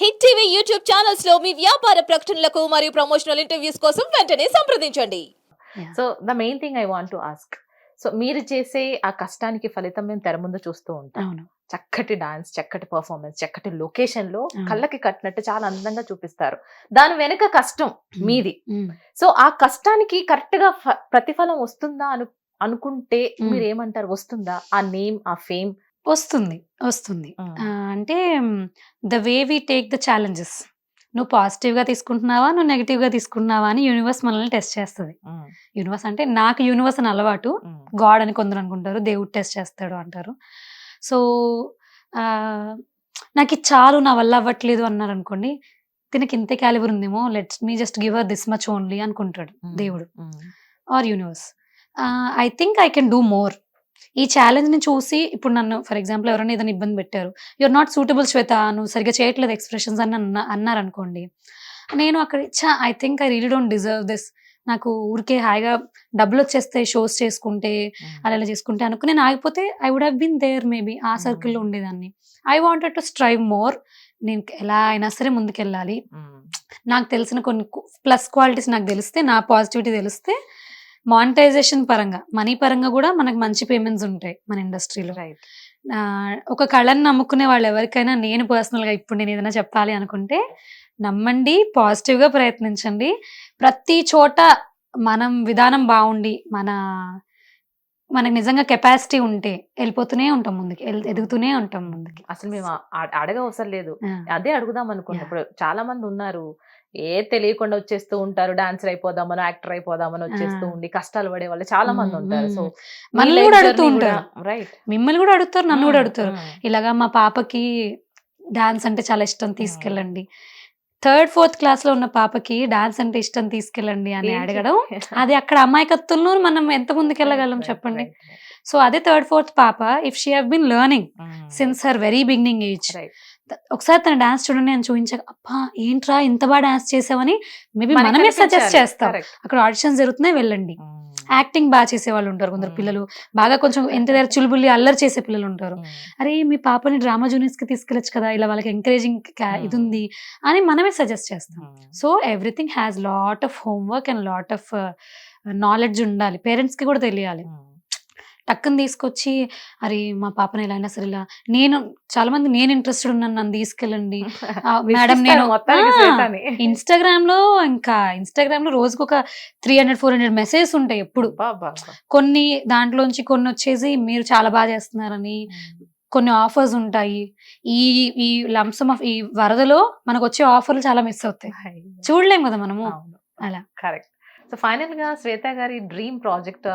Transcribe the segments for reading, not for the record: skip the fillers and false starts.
Hit TV YouTube channels లో మీ వ్యాపార ప్రకటనలకు మరియు ప్రమోషనల్ ఇంటర్వ్యూస్ కోసం వెంటనే సంప్రదించండి. So the main thing I want to ask, so మీరు చేసే ఆ కష్టానికి ఫలితం మేము తెర ముందు చూస్తూ ఉంటాం. అవును. చక్కటి డాన్స్, చక్కటి పర్ఫార్మెన్స్, చక్కటి లొకేషన్ లో అవును. కళ్ళకి కట్టినట్టు చాలా అందంగా చూపిస్తారు. దాని వెనుక కష్టం మీది. మ్మ్. సో ఆ కష్టానికి కరెక్ట్ గా ప్రతిఫలం వస్తుందా అనుకుంటే మ్మ్. మీరు ఏమంటారు? వస్తుందా ఆ నేమ్, ఆ ఫేమ్? వస్తుంది వస్తుంది అంటే the way we take the challenges, నువ్వు పాజిటివ్ గా తీసుకుంటున్నావా నువ్వు నెగిటివ్ గా తీసుకుంటున్నావా అని యూనివర్స్ మనల్ని టెస్ట్ చేస్తుంది. యూనివర్స్ అంటే నాకు యూనివర్స్ అని అలవాటు, గాడ్ అని కొందరు అనుకుంటారు, దేవుడు టెస్ట్ చేస్తాడు అంటారు. సో నాకు ఇది చాలు, నా వల్ల అవ్వట్లేదు అన్నారు అనుకోండి, దీనికి ఇంతే క్యాలిబర్ ఉందేమో, let's me just give this much only అనుకుంటాడు దేవుడు or universe. I think I can do more. ఈ ఛాలెంజ్ ని చూసి ఇప్పుడు నన్ను ఫర్ ఎగ్జాంపుల్ ఎవరైనా ఏదైనా ఇబ్బంది పెట్టారు, యూఆర్ నాట్ సూటబుల్ శ్వేత, నువ్వు సరిగ్గా చేయట్లేదు ఎక్స్ప్రెషన్స్ అని అన్నారు అనుకోండి, నేను అక్కడ I think I really don't deserve this, నాకు ఊరికే హాయిగా డబ్బులు వచ్చేస్తాయి షోస్ చేసుకుంటే అలా ఇలా చేసుకుంటే అనుకుని నేను ఆగిపోతే I would have been there, maybe ఆ సర్కిల్లో ఉండేదాన్ని. I wanted to strive more. నేను ఎలా అయినా సరే ముందుకెళ్ళాలి. నాకు తెలిసిన కొన్ని ప్లస్ క్వాలిటీస్ నాకు తెలిస్తే, నా పాజిటివిటీ తెలిస్తే, మానిటైజేషన్ పరంగా మనీ పరంగా కూడా మనకు మంచి పేమెంట్స్ ఉంటాయి మన ఇండస్ట్రీలో. ఒక కళను నమ్ముకునే వాళ్ళు ఎవరికైనా, నేను పర్సనల్గా ఇప్పుడు నేను ఏదైనా చెప్పాలి అనుకుంటే, నమ్మండి, పాజిటివ్గా ప్రయత్నించండి. ప్రతి చోట మనం విధానం బాగుండి మనకు నిజంగా కెపాసిటీ ఉంటే వెళ్ళిపోతూనే ఉంటాం ముందుకి, ఎదుగుతూనే ఉంటాం ముందుకి. అసలు మేము అడగవసరం లేదు, అదే అడుగుదాం అనుకున్నాం. ఇప్పుడు చాలా మంది ఉన్నారు, తెలియకుండా వచ్చేస్తూ ఉంటారు, డాన్సర్ అయిపోదామనో యాక్టర్ అయిపోదామని వచ్చేస్తూ ఉండి కష్టాలు పడే వాళ్ళు చాలా మంది ఉంటారు. సో మనల్ని కూడా అడుగుతూ ఉంటారు, రైట్, మిమ్మల్ని కూడా అడుగుతారు, నన్ను కూడా అడుగుతారు, ఇలాగా మా పాపకి డాన్స్ అంటే చాలా ఇష్టం తీసుకెళ్ళండి, 3rd 4th క్లాస్ లో ఉన్న పాపకి డాన్స్ అంటే ఇష్టం తీసుకెళ్ళండి అని అడగడం, అది అక్కడ అమాయకత్వంలో మనం ఎంత ముందుకెళ్ళగలం చెప్పండి. సో అదే 3rd 4th పాప, if she have been learning since her very beginning age, ఒకసారి తన డాన్స్ చూడండి అని చూపించాక, అబ్బా ఏంట్రా ఇంత బాగా డాన్స్ చేసావని మేబీ మనమే సజెస్ట్ చేస్తాం. అక్కడ ఆడిషన్స్ జరుగుతున్నాయి, వెళ్ళండి. యాక్టింగ్ బాగా చేసే వాళ్ళు ఉంటారు, కొందరు పిల్లలు బాగా కొంచెం ఎంత దగ్గర చులుబుల్లి అల్లరి చేసే పిల్లలు ఉంటారు, అరే మీ పాపని డ్రామా జూనియర్స్ కి తీసుకెళ్ళచ్చు కదా, ఇలా వాళ్ళకి ఎంకరేజింగ్ ఇది ఉంది అని మనమే సజెస్ట్ చేస్తాం. So everything has lot of homework and lot of knowledge ఉండాలి, పేరెంట్స్ కి కూడా తెలియాలి. టక్కుని తీసుకొచ్చి అరే మా పాపని ఎలా అయినా సరే ఇలా, నేను చాలా మంది నేను ఇంట్రెస్టెడ్ ఉన్నాను నన్ను తీసుకెళ్ళండి మేడం, నేను ఇన్స్టాగ్రామ్ లో రోజుకు ఒక 300-400 మెసేజెస్ ఉంటాయి ఎప్పుడు. కొన్ని దాంట్లోంచి కొన్ని వచ్చేసి మీరు చాలా బాగా చేస్తున్నారని, కొన్ని ఆఫర్స్ ఉంటాయి. ఈ లంసమ్ ఆఫ్ ఈ వరదలో మనకు వచ్చే ఆఫర్లు చాలా మిస్ అవుతాయి, చూడలేం కదా మనము అలా. కరెక్ట్. సో ఫైనల్ గా శ్వేత గారి డ్రీమ్ ప్రాజెక్ట్,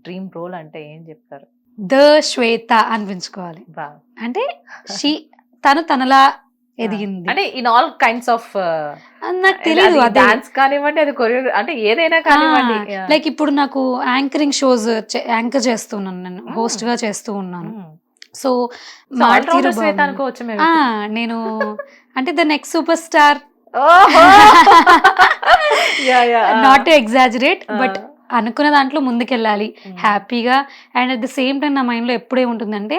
డ్రీమ్ రోల్ అంటే ఏం చెప్తారు? ద శ్వేత అనిపించుకోవాలి, అంటే తను తనలా ఎదిగింది, అంటే ఇన్ ఆల్ కైండ్స్ ఆఫ్, నాకు తెలియదు డాన్స్ కానివ్వండి, అది కొరియో అంటే ఏదైనా కానివ్వండి. లైక్ ఇప్పుడు నాకు యాంకరింగ్ షోస్ యాంకర్ చేస్తున్నాను, నేను హోస్ట్ గా చేస్తూ ఉన్నాను. సో శ్వేత అనుకోవచ్చు నేను, అంటే the next super star, not to exaggerate, but అనుకున్న దాంట్లో ముందుకెళ్ళాలి హ్యాపీగా. And at the same time నా మైండ్లో ఎప్పుడే ఉంటుందంటే,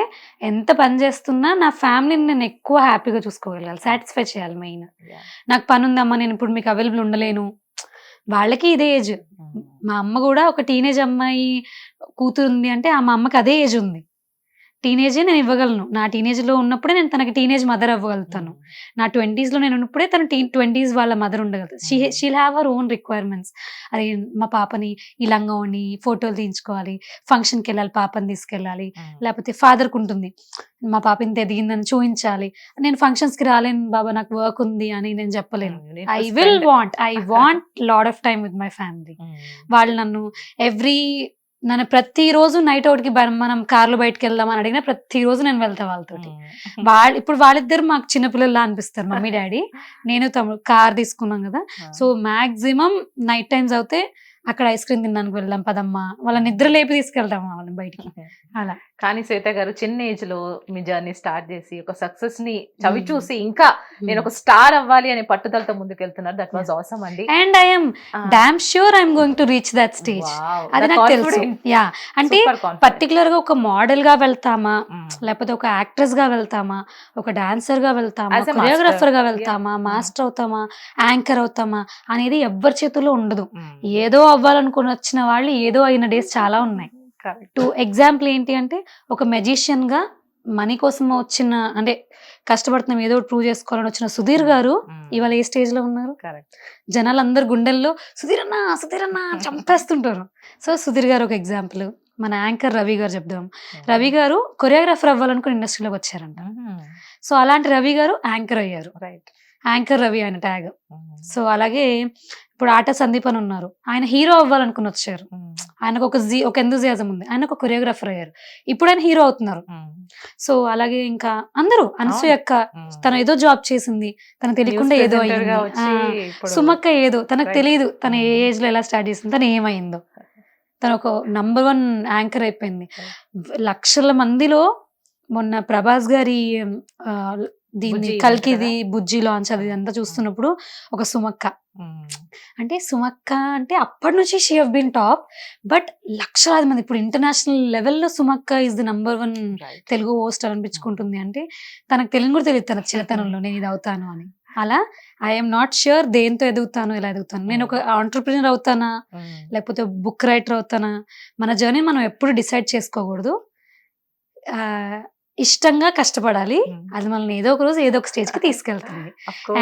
ఎంత పని చేస్తున్నా నా ఫ్యామిలీని నేను ఎక్కువ హ్యాపీగా చూసుకోగలగాలి, సాటిస్ఫై చేయాలి. మెయిన్ నాకు పని ఉందమ్మా, నేను ఇప్పుడు మీకు అవైలబుల్ ఉండలేను, వాళ్ళకి ఇదే ఏజ్. మా అమ్మ కూడా ఒక టీనేజ్ అమ్మాయి కూతురు ఉంది అంటే మా అమ్మకి అదే ఏజ్ ఉంది, టీనేజే నేను ఇవ్వగలను. నా టీనేజ్లో ఉన్నప్పుడే నేను తనకి టీనేజ్ మదర్ అవ్వగలుగుతాను, నా 20s లో నేను ఉన్నప్పుడే తను 20s వాళ్ళ మదర్ ఉండగలుగుతాను. She'll have her own requirements. అరే మా పాపని ఈ లంగాని ఫోటోలు తీయించుకోవాలి, ఫంక్షన్కి వెళ్ళాలి, పాపని తీసుకెళ్ళాలి, లేకపోతే ఫాదర్కి ఉంటుంది మా పాప ఇంత ఎదిగిందని చూపించాలి. నేను ఫంక్షన్స్కి రాలేను బాబా, నాకు వర్క్ ఉంది అని నేను చెప్పలేను. I want lot of time with my family. వాళ్ళు నన్ను ప్రతిరోజు నైట్ అవుట్ కి మనం కార్లో బయటకు వెళ్దామని అడిగినా ప్రతిరోజు నేను వెళ్తా వాళ్ళతోటి. ఇప్పుడు వాళ్ళిద్దరు మాకు చిన్నపిల్లల్లా అనిపిస్తారు, మమ్మీ డాడీ. నేను తమ్ముడు కార్ తీసుకున్నాం కదా, సో మాక్సిమం నైట్ టైమ్స్ అవుతే అక్కడ ఐస్ క్రీమ్ తినడానికి వెళ్దాం పదమ్మా, వాళ్ళ నిద్ర లేపి తీసుకెళ్తాం వాళ్ళని బయటికి అలా. కానీ శ్వేత గారు చిన్న ఏజ్ లో మీ జర్నీ స్టార్ట్ చేసి ఒక సక్సెస్ ని చవి చూసి ఇంకా నేను ఒక స్టార్ అవ్వాలి అనే పట్టుదలతో ముందుకు వెళ్తున్నారు. దట్ వాజ్ ఆసమ్ అండి. And I'm dam sure I'm going to reach that stage. అది నాకు తెలుసు. యా, అంటే పర్టికులర్ గా ఒక మోడల్ గా వెళ్తామా, లేకపోతే ఒక యాక్ట్రెస్ గా వెళ్తామా, ఒక డాన్సర్ గా వెళ్తామా, కొరియోగ్రాఫర్ గా వెళ్తామా, మాస్టర్ అవుతామా, యాంకర్ అవుతామా అనేది ఎవ్వరి చేతుల్లో ఉండదు. ఏదో అవ్వాలనుకుని వచ్చిన వాళ్ళు ఏదో అయిన డేస్ చాలా ఉన్నాయి. టు ఎగ్జాంపుల్ ఏంటి అంటే, ఒక మెజిషియన్ గా మనీ కోసం వచ్చిన, అంటే కష్టపడుతున్నాం ఏదో ప్రూవ్ చేసుకోవాలని వచ్చిన సుధీర్ గారు ఇవాళ ఏ స్టేజ్ లో ఉన్నారు? జనాలు అందరు గుండెల్లో సుధీర్ అన్న చంపేస్తుంటారు. సో సుధీర్ గారు ఒక ఎగ్జాంపుల్. మన యాంకర్ రవి గారు చెప్దాం. రవి గారు కొరియోగ్రాఫర్ అవ్వాలనుకుని ఇండస్ట్రీలోకి వచ్చారంట. సో అలాంటి రవి గారు యాంకర్ అయ్యారు. యాంకర్ రవి ఆయన ట్యాగ్. సో అలాగే ఇప్పుడు ఆట సందీప్ అని ఉన్నారు, ఆయన హీరో అవ్వాలనుకుని వచ్చారు. ఆయనకు ఒక ఎంతూజియాజం ఉంది, ఆయన ఒక కొరియోగ్రాఫర్ అయ్యారు, ఇప్పుడు ఆయన హీరో అవుతున్నారు. సో అలాగే ఇంకా అందరూ, అనసూయక్క తను ఏదో జాబ్ చేసింది, తనకు తెలియకుండా ఏదో అయ్యింది. సుమక్క ఏదో తనకు తెలియదు తన ఏ ఏజ్ లో ఎలా స్టార్ట్ చేసింది, తను ఏమైందో, తను ఒక నంబర్ 1 యాంకర్ అయిపోయింది. లక్షల మందిలో మొన్న ప్రభాస్ గారి దీన్ని కల్కిది బుజ్జి లాంచ్ అది అంతా చూస్తున్నప్పుడు ఒక సుమక్క అంటే అప్పటి నుంచి she have been top. But లక్షలాది మంది ఇప్పుడు ఇంటర్నేషనల్ లెవెల్లో సుమక్క is the number 1 Telugu host అనిపించుకుంటుంది. అంటే తనకు తెలియని కూడా తెలియదు తన చిన్నతనంలో నేను ఇది అవుతాను అని. అలా ఐఎమ్ నాట్ ష్యూర్ దేంతో ఎదుగుతాను, ఎలా ఎదుగుతాను. నేను ఒక ఆంటర్‌ప్రెన్యూర్ అవుతానా, లేకపోతే బుక్ రైటర్ అవుతానా, మన జర్నీ మనం ఎప్పుడు డిసైడ్ చేసుకోకూడదు. ఇష్టంగా కష్టపడాలి, అది మనల్ని ఏదో ఒక రోజు ఏదో ఒక స్టేజ్ కి తీసుకెళ్తుంది.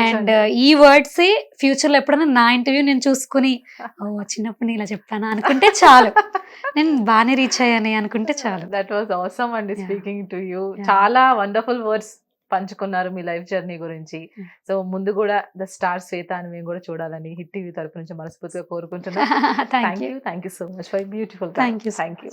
అండ్ ఈ వర్డ్స్ ఫ్యూచర్ లో ఎప్పుడైనా నా ఇంటర్వ్యూ నేను చూసుకుని చిన్నప్పుడు ఇలా చెప్పాను అనుకుంటే చాలు, నేను బాగానే రీచ్ అయ్యాను అనుకుంటే చాలు. దట్ వాజ్ ఆసమ్ అండి స్పీకింగ్ టు యూ. చాలా వండర్ఫుల్ వర్డ్స్ పంచుకున్నారు మీ లైఫ్ జర్నీ గురించి. సో ముందు కూడా ద స్టార్ శ్వేత అని మేము కూడా చూడాలని హిట్ టీవీ తరపు నుంచి మనస్ఫూర్తిగా కోరుకుంటున్నాం. Thank you so much for beautiful. Thank you. Thank you.